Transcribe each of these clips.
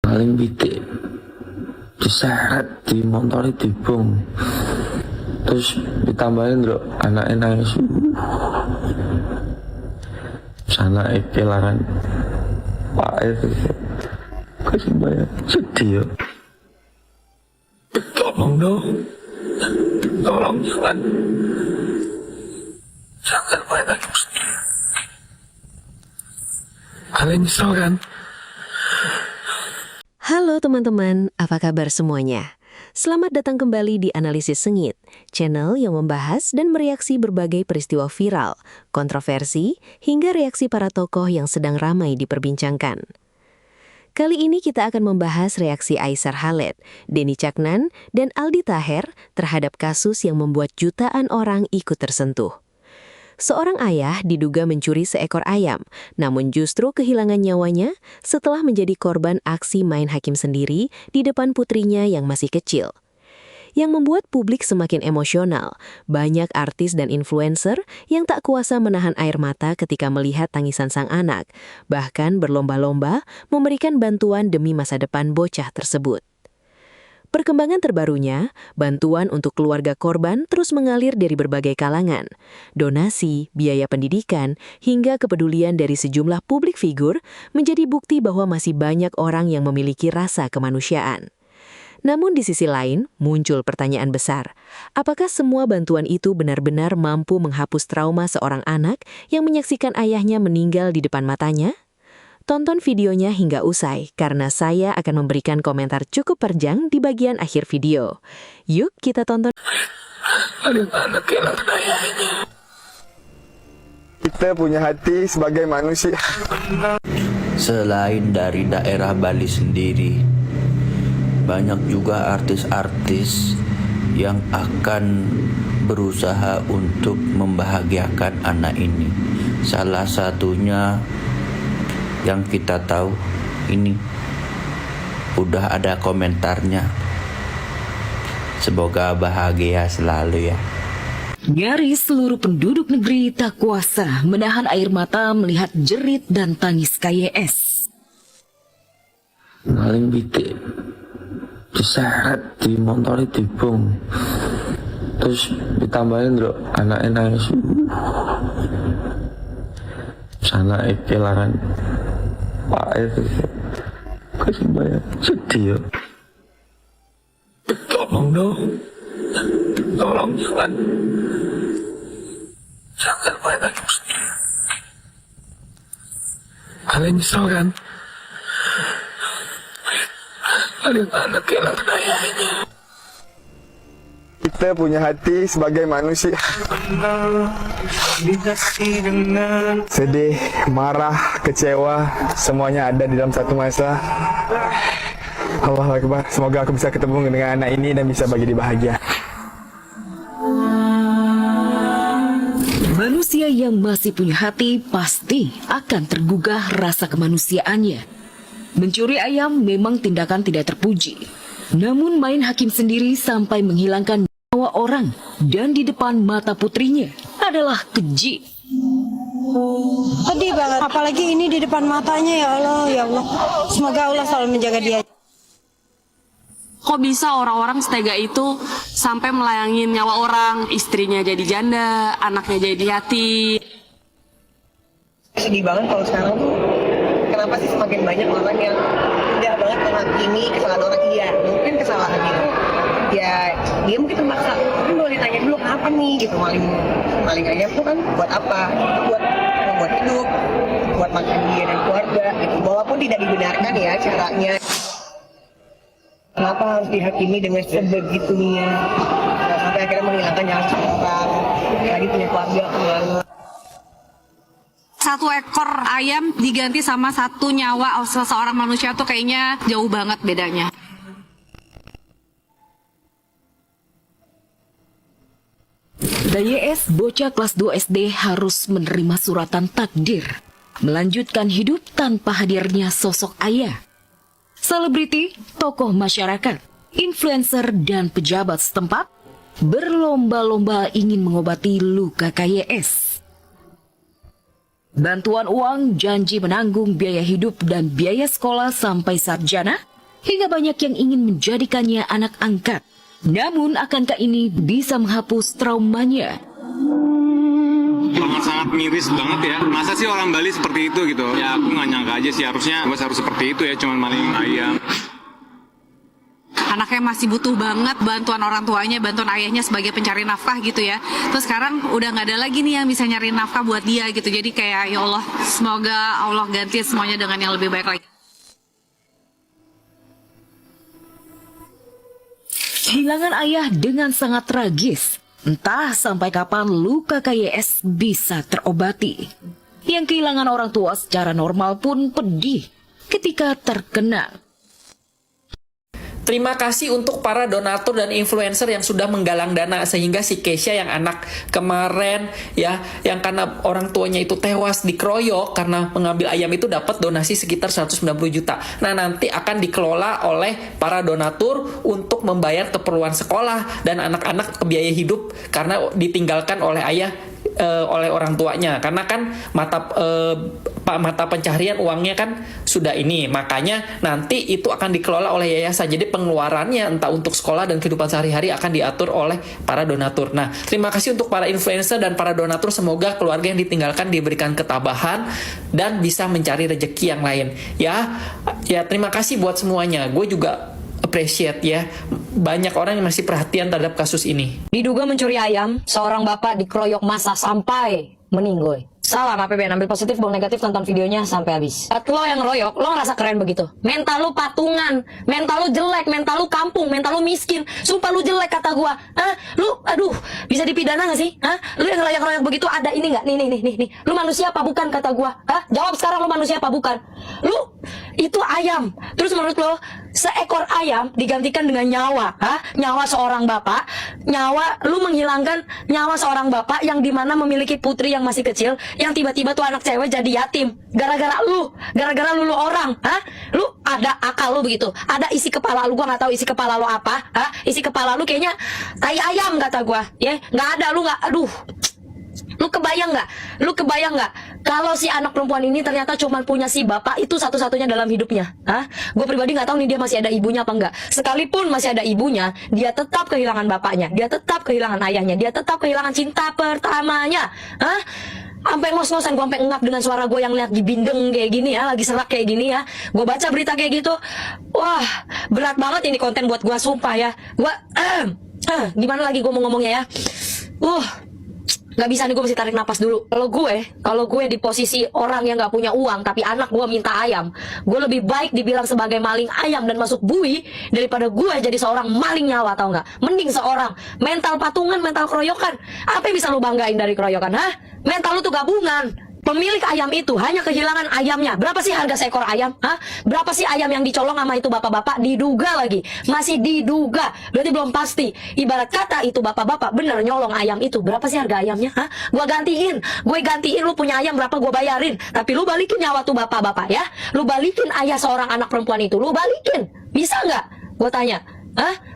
paling pitik diseret di motor dibung, terus ditambahin bro anaknya nangis sana kehilangan pak itu kasih bayar sedih ya. Tolong dong, tolong jangan main hakim sendiri. Kalian nyesel kan? Halo teman-teman, apa kabar semuanya? Selamat datang kembali di Analisis Sengit, channel yang membahas dan mereaksi berbagai peristiwa viral, kontroversi, hingga reaksi para tokoh yang sedang ramai diperbincangkan. Kali ini kita akan membahas reaksi Aisar Khaled, Denny Caknan, dan Aldi Taher terhadap kasus yang membuat jutaan orang ikut tersentuh. Seorang ayah diduga mencuri seekor ayam, namun justru kehilangan nyawanya setelah menjadi korban aksi main hakim sendiri di depan putrinya yang masih kecil. Yang membuat publik semakin emosional, banyak artis dan influencer yang tak kuasa menahan air mata ketika melihat tangisan sang anak, bahkan berlomba-lomba memberikan bantuan demi masa depan bocah tersebut. Perkembangan terbarunya, bantuan untuk keluarga korban terus mengalir dari berbagai kalangan. Donasi, biaya pendidikan, hingga kepedulian dari sejumlah publik figur menjadi bukti bahwa masih banyak orang yang memiliki rasa kemanusiaan. Namun di sisi lain, muncul pertanyaan besar. Apakah semua bantuan itu benar-benar mampu menghapus trauma seorang anak yang menyaksikan ayahnya meninggal di depan matanya? Tonton videonya hingga usai, karena saya akan memberikan komentar cukup panjang di bagian akhir video. Yuk kita tonton. Ada anak kehilangan ayahnya. Kita punya hati sebagai manusia. Selain dari daerah Bali sendiri, banyak juga artis-artis yang akan berusaha untuk membahagiakan anak ini. Salah satunya yang kita tahu ini udah ada komentarnya. Semoga bahagia selalu ya. Nyaris seluruh penduduk negeri tak kuasa menahan air mata melihat jerit dan tangis KYS. Paling pitik diseret di motor dibung, terus ditambahin bro anaknya nangis sana kehilangan pak itu kasih bayar sedih ya. Tolong dong, tolong jangan main hakim sendiri. Kalian nyesel kan? Ada anak kehilangan ayahnya. Kita punya hati sebagai manusia. Sedih, marah, kecewa, semuanya ada di dalam satu masa. Allahu Akbar. Semoga aku bisa ketemu dengan anak ini dan bisa bagi dia bahagia. Manusia yang masih punya hati pasti akan tergugah rasa kemanusiaannya. Mencuri ayam memang tindakan tidak terpuji. Namun main hakim sendiri sampai menghilangkan nyawa orang dan di depan mata putrinya adalah keji. Sedih banget, apalagi ini di depan matanya, ya Allah, ya Allah. Semoga Allah selalu menjaga dia. Kok bisa orang-orang setega itu sampai melayangin nyawa orang, istrinya jadi janda, anaknya jadi hati. Sedih banget kalau sekarang tuh, kenapa sih semakin banyak orang yang tidak banget menghakimi kesalahan orang. Iya, mungkin kesalahan itu ya dia mungkin terpaksa, tapi boleh ditanya dulu kenapa nih gitu. Maling ayam tuh kan buat apa? Itu buat hidup, buat makan dia dan keluarga gitu. Walaupun tidak dibenarkan ya caranya. Kenapa harus dihakimi dengan sebegitunya? Sampai akhirnya menghilangkan nyawa seseorang. Tadi punya keluarga kemana? Satu ekor ayam diganti sama satu nyawa seseorang manusia tuh kayaknya jauh banget bedanya. DYS bocah kelas 2 SD harus menerima suratan takdir, melanjutkan hidup tanpa hadirnya sosok ayah. Selebriti, tokoh masyarakat, influencer, dan pejabat setempat berlomba-lomba ingin mengobati luka KYS. Bantuan uang, janji menanggung biaya hidup dan biaya sekolah sampai sarjana hingga banyak yang ingin menjadikannya anak angkat. Namun, akankah ini bisa menghapus traumanya? Sangat miris banget ya. Masa sih orang Bali seperti itu gitu? Ya aku nggak nyangka aja sih, harusnya harus seperti itu ya, cuman maling ayam. Anaknya masih butuh banget bantuan orang tuanya, bantuan ayahnya sebagai pencari nafkah gitu ya. Terus sekarang udah nggak ada lagi nih yang bisa nyari nafkah buat dia gitu. Jadi kayak ya Allah, semoga Allah ganti semuanya dengan yang lebih baik lagi. Kehilangan ayah dengan sangat tragis. Entah sampai kapan luka KYS bisa terobati. Yang kehilangan orang tua secara normal pun pedih ketika terkena. Terima kasih untuk para donatur dan influencer yang sudah menggalang dana sehingga si Keisha yang anak kemarin ya, yang karena orang tuanya itu tewas dikeroyok karena mengambil ayam itu dapat donasi sekitar 190 juta. Nah, nanti akan dikelola oleh para donatur untuk membayar keperluan sekolah dan anak-anak biaya hidup karena ditinggalkan oleh ayah oleh orang tuanya, karena kan mata pencaharian uangnya kan sudah ini, makanya nanti itu akan dikelola oleh yayasan. Jadi pengeluarannya entah untuk sekolah dan kehidupan sehari-hari akan diatur oleh para donatur. Nah, terima kasih untuk para influencer dan para donatur, semoga keluarga yang ditinggalkan diberikan ketabahan dan bisa mencari rezeki yang lain. Ya terima kasih buat semuanya. Gue juga appreciate ya, banyak orang yang masih perhatian terhadap kasus ini. Diduga mencuri ayam, seorang bapak dikeroyok massa sampai meninggoy. Salah APBN, ambil positif, buang negatif, tonton videonya sampai habis. Lo yang ngeroyok, lo ngerasa keren begitu. Mental lu patungan, mental lu jelek, mental lu kampung, mental lu miskin. Sumpah lu jelek kata gua. Lu, aduh, bisa dipidana gak sih? Lu yang ngeroyok-ngeroyok begitu ada ini gak? Nih. Lu manusia apa bukan kata gua? Jawab sekarang, lu manusia apa bukan? Lu, itu ayam. Terus menurut lo, seekor ayam digantikan dengan nyawa, nyawa seorang bapak, lu menghilangkan nyawa seorang bapak yang dimana memiliki putri yang masih kecil, yang tiba-tiba tuh anak cewek jadi yatim gara-gara lu orang, lu ada akal lu begitu, ada isi kepala lu, gua nggak tahu isi kepala lu apa, isi kepala lu kayaknya tai ayam kata gua, ya nggak ada, lu nggak, aduh. Lu kebayang nggak kalau si anak perempuan ini ternyata cuma punya si bapak itu satu-satunya dalam hidupnya? Gue pribadi nggak tahu nih dia masih ada ibunya apa enggak. Sekalipun masih ada ibunya, dia tetap kehilangan bapaknya, dia tetap kehilangan ayahnya, dia tetap kehilangan cinta pertamanya. Sampai ngos-ngosan, gue sampai ngap dengan suara gue yang lihat di bindeng kayak gini ya, lagi serak kayak gini ya. Gue baca berita kayak gitu, wah berat banget ini konten buat gue, sumpah ya. Gue gimana lagi gue mau ngomongnya ya? Gak bisa nih, gue mesti tarik napas dulu. Kalau gue di posisi orang yang gak punya uang tapi anak gue minta ayam, gue lebih baik dibilang sebagai maling ayam dan masuk bui daripada gue jadi seorang maling nyawa, tau gak? Mending seorang mental patungan, mental keroyokan. Apa yang bisa lu banggain dari keroyokan? Mental lu tuh gabungan. Pemilik ayam itu hanya kehilangan ayamnya. Berapa sih harga seekor ayam? Berapa sih ayam yang dicolong sama itu bapak-bapak? Diduga lagi. Masih diduga. Berarti belum pasti. Ibarat kata itu bapak-bapak bener nyolong ayam itu. Berapa sih harga ayamnya? Gue gantiin. Lu punya ayam berapa gue bayarin. Tapi lu balikin nyawa tuh bapak-bapak ya. Lu balikin ayah seorang anak perempuan itu. Lu balikin. Bisa nggak? Gue tanya.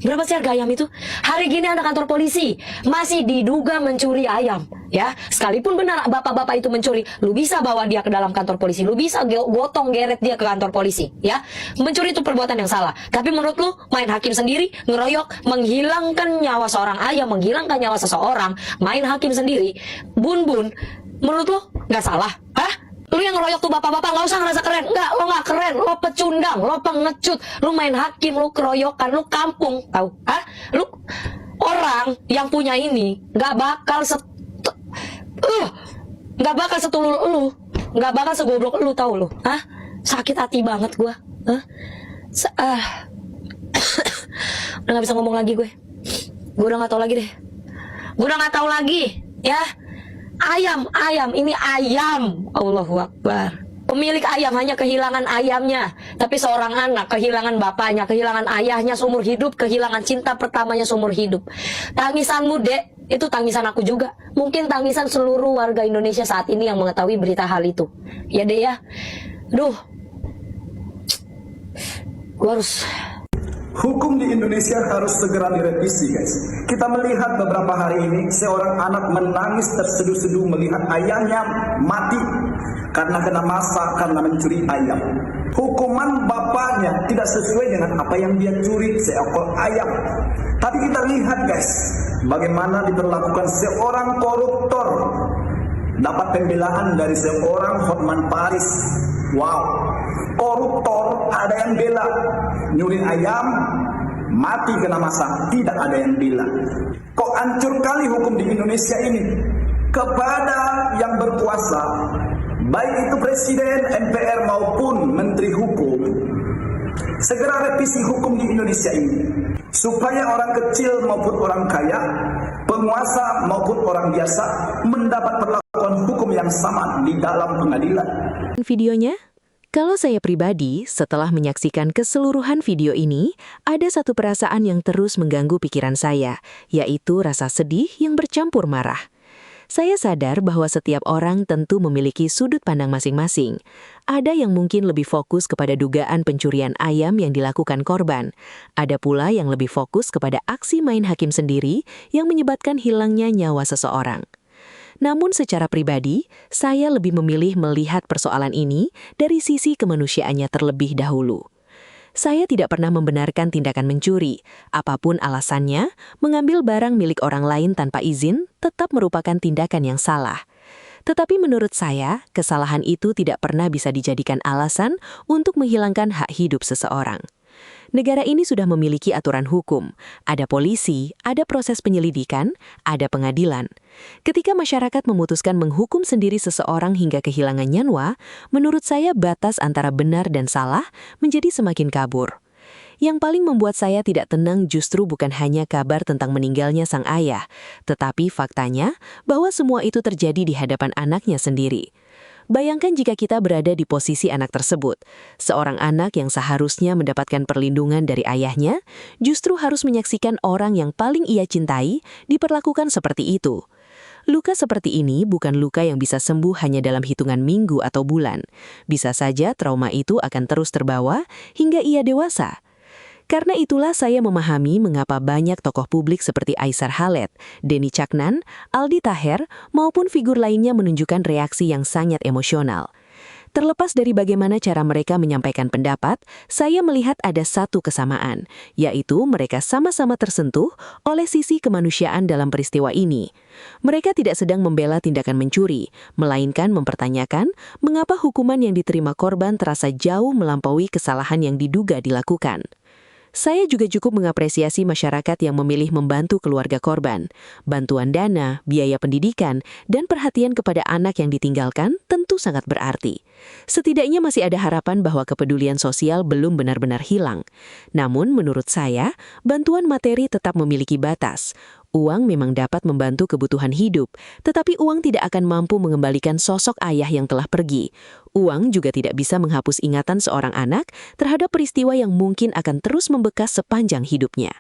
Berapa sih harga ayam itu? Hari gini ada kantor polisi masih diduga mencuri ayam ya. Sekalipun benar bapak-bapak itu mencuri, lu bisa bawa dia ke dalam kantor polisi, lu bisa gotong geret dia ke kantor polisi ya. Mencuri itu perbuatan yang salah. Tapi menurut lu main hakim sendiri, ngeroyok, menghilangkan nyawa seorang ayam, menghilangkan nyawa seseorang, main hakim sendiri. Bun, menurut lu nggak salah? Lu yang ngeroyok tuh bapak-bapak nggak usah ngerasa keren. Nggak, lo nggak keren, lo pecundang, lo pengecut, lu main hakim, lu keroyokan, lu kampung, tahu? Lu orang yang punya ini nggak bakal setulul lu, nggak bakal segoblok lu, tahu lu? Sakit hati banget gua. Udah nggak bisa ngomong lagi gue. Gue udah nggak tahu lagi deh. Gue udah nggak tahu lagi, ya. Ayam, ini ayam. Allahu Akbar. Pemilik ayam hanya kehilangan ayamnya, tapi seorang anak kehilangan bapaknya, kehilangan ayahnya seumur hidup, kehilangan cinta pertamanya seumur hidup. Tangisanmu, Dek, itu tangisan aku juga. Mungkin tangisan seluruh warga Indonesia saat ini yang mengetahui berita hal itu. Ya, Dek ya. Duh. Gua harus... Hukum di Indonesia harus segera direvisi, guys. Kita melihat beberapa hari ini seorang anak menangis terseduh-seduh melihat ayahnya mati karena kena massa karena mencuri ayam. Hukuman bapaknya tidak sesuai dengan apa yang dia curi, seekor ayam. Tapi kita lihat guys, bagaimana diperlakukan seorang koruptor. Dapat pembelaan dari seorang Hotman Paris. Wow, koruptor ada yang bela. Nyuri ayam, mati kena masa, tidak ada yang bela. Kok hancur kali hukum di Indonesia ini. Kepada yang berkuasa, baik itu Presiden, MPR maupun Menteri Hukum, segera revisi hukum di Indonesia ini, supaya orang kecil maupun orang kaya, penguasa maupun orang biasa mendapat perlakuan hukum yang sama di dalam pengadilan. Videonya? Kalau saya pribadi, setelah menyaksikan keseluruhan video ini, ada satu perasaan yang terus mengganggu pikiran saya, yaitu rasa sedih yang bercampur marah. Saya sadar bahwa setiap orang tentu memiliki sudut pandang masing-masing. Ada yang mungkin lebih fokus kepada dugaan pencurian ayam yang dilakukan korban. Ada pula yang lebih fokus kepada aksi main hakim sendiri yang menyebabkan hilangnya nyawa seseorang. Namun secara pribadi, saya lebih memilih melihat persoalan ini dari sisi kemanusiaannya terlebih dahulu. Saya tidak pernah membenarkan tindakan mencuri. Apapun alasannya, mengambil barang milik orang lain tanpa izin tetap merupakan tindakan yang salah. Tetapi menurut saya, kesalahan itu tidak pernah bisa dijadikan alasan untuk menghilangkan hak hidup seseorang. Negara ini sudah memiliki aturan hukum, ada polisi, ada proses penyelidikan, ada pengadilan. Ketika masyarakat memutuskan menghukum sendiri seseorang hingga kehilangan nyawa, menurut saya batas antara benar dan salah menjadi semakin kabur. Yang paling membuat saya tidak tenang justru bukan hanya kabar tentang meninggalnya sang ayah, tetapi faktanya bahwa semua itu terjadi di hadapan anaknya sendiri. Bayangkan jika kita berada di posisi anak tersebut. Seorang anak yang seharusnya mendapatkan perlindungan dari ayahnya, justru harus menyaksikan orang yang paling ia cintai diperlakukan seperti itu. Luka seperti ini bukan luka yang bisa sembuh hanya dalam hitungan minggu atau bulan. Bisa saja trauma itu akan terus terbawa hingga ia dewasa. Karena itulah saya memahami mengapa banyak tokoh publik seperti Aisyah Khaled, Denny Caknan, Aldi Taher, maupun figur lainnya menunjukkan reaksi yang sangat emosional. Terlepas dari bagaimana cara mereka menyampaikan pendapat, saya melihat ada satu kesamaan, yaitu mereka sama-sama tersentuh oleh sisi kemanusiaan dalam peristiwa ini. Mereka tidak sedang membela tindakan mencuri, melainkan mempertanyakan mengapa hukuman yang diterima korban terasa jauh melampaui kesalahan yang diduga dilakukan. Saya juga cukup mengapresiasi masyarakat yang memilih membantu keluarga korban. Bantuan dana, biaya pendidikan, dan perhatian kepada anak yang ditinggalkan tentu sangat berarti. Setidaknya masih ada harapan bahwa kepedulian sosial belum benar-benar hilang. Namun menurut saya, bantuan materi tetap memiliki batas. Uang memang dapat membantu kebutuhan hidup, tetapi uang tidak akan mampu mengembalikan sosok ayah yang telah pergi. Uang juga tidak bisa menghapus ingatan seorang anak terhadap peristiwa yang mungkin akan terus membekas sepanjang hidupnya.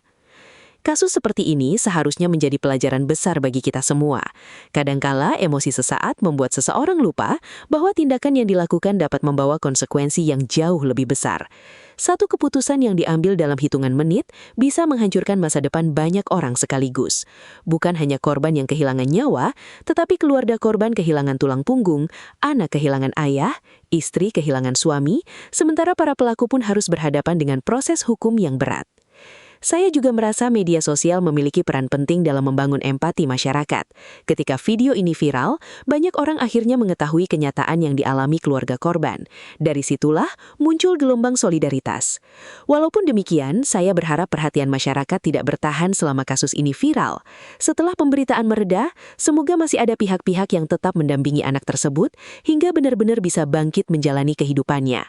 Kasus seperti ini seharusnya menjadi pelajaran besar bagi kita semua. Kadangkala emosi sesaat membuat seseorang lupa bahwa tindakan yang dilakukan dapat membawa konsekuensi yang jauh lebih besar. Satu keputusan yang diambil dalam hitungan menit bisa menghancurkan masa depan banyak orang sekaligus. Bukan hanya korban yang kehilangan nyawa, tetapi keluarga korban kehilangan tulang punggung, anak kehilangan ayah, istri kehilangan suami, sementara para pelaku pun harus berhadapan dengan proses hukum yang berat. Saya juga merasa media sosial memiliki peran penting dalam membangun empati masyarakat. Ketika video ini viral, banyak orang akhirnya mengetahui kenyataan yang dialami keluarga korban. Dari situlah muncul gelombang solidaritas. Walaupun demikian, saya berharap perhatian masyarakat tidak bertahan selama kasus ini viral. Setelah pemberitaan mereda, semoga masih ada pihak-pihak yang tetap mendampingi anak tersebut hingga benar-benar bisa bangkit menjalani kehidupannya.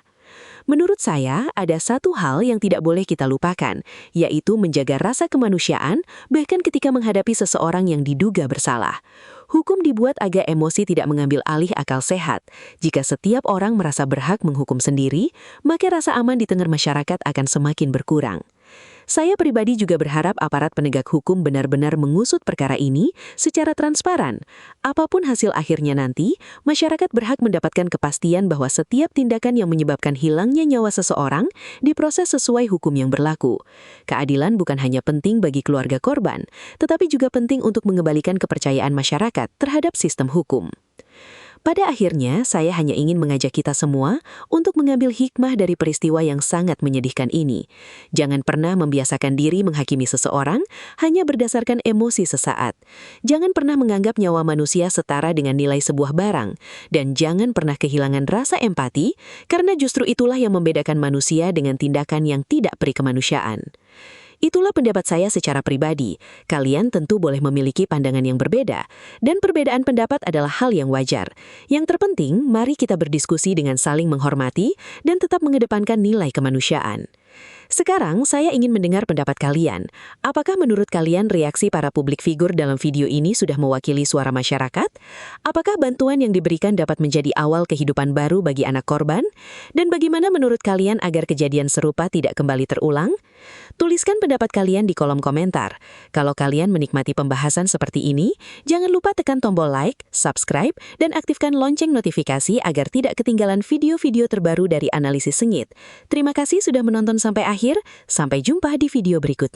Menurut saya, ada satu hal yang tidak boleh kita lupakan, yaitu menjaga rasa kemanusiaan bahkan ketika menghadapi seseorang yang diduga bersalah. Hukum dibuat agar emosi tidak mengambil alih akal sehat. Jika setiap orang merasa berhak menghukum sendiri, maka rasa aman di tengah masyarakat akan semakin berkurang. Saya pribadi juga berharap aparat penegak hukum benar-benar mengusut perkara ini secara transparan. Apapun hasil akhirnya nanti, masyarakat berhak mendapatkan kepastian bahwa setiap tindakan yang menyebabkan hilangnya nyawa seseorang diproses sesuai hukum yang berlaku. Keadilan bukan hanya penting bagi keluarga korban, tetapi juga penting untuk mengembalikan kepercayaan masyarakat terhadap sistem hukum. Pada akhirnya, saya hanya ingin mengajak kita semua untuk mengambil hikmah dari peristiwa yang sangat menyedihkan ini. Jangan pernah membiasakan diri menghakimi seseorang hanya berdasarkan emosi sesaat. Jangan pernah menganggap nyawa manusia setara dengan nilai sebuah barang. Dan jangan pernah kehilangan rasa empati, karena justru itulah yang membedakan manusia dengan tindakan yang tidak peri kemanusiaan. Itulah pendapat saya secara pribadi. Kalian tentu boleh memiliki pandangan yang berbeda, dan perbedaan pendapat adalah hal yang wajar. Yang terpenting, mari kita berdiskusi dengan saling menghormati dan tetap mengedepankan nilai kemanusiaan. Sekarang, saya ingin mendengar pendapat kalian. Apakah menurut kalian reaksi para publik figur dalam video ini sudah mewakili suara masyarakat? Apakah bantuan yang diberikan dapat menjadi awal kehidupan baru bagi anak korban? Dan bagaimana menurut kalian agar kejadian serupa tidak kembali terulang? Tuliskan pendapat kalian di kolom komentar. Kalau kalian menikmati pembahasan seperti ini, jangan lupa tekan tombol like, subscribe, dan aktifkan lonceng notifikasi agar tidak ketinggalan video-video terbaru dari Analisis Sengit. Terima kasih sudah menonton sampai akhir. Sampai jumpa di video berikutnya.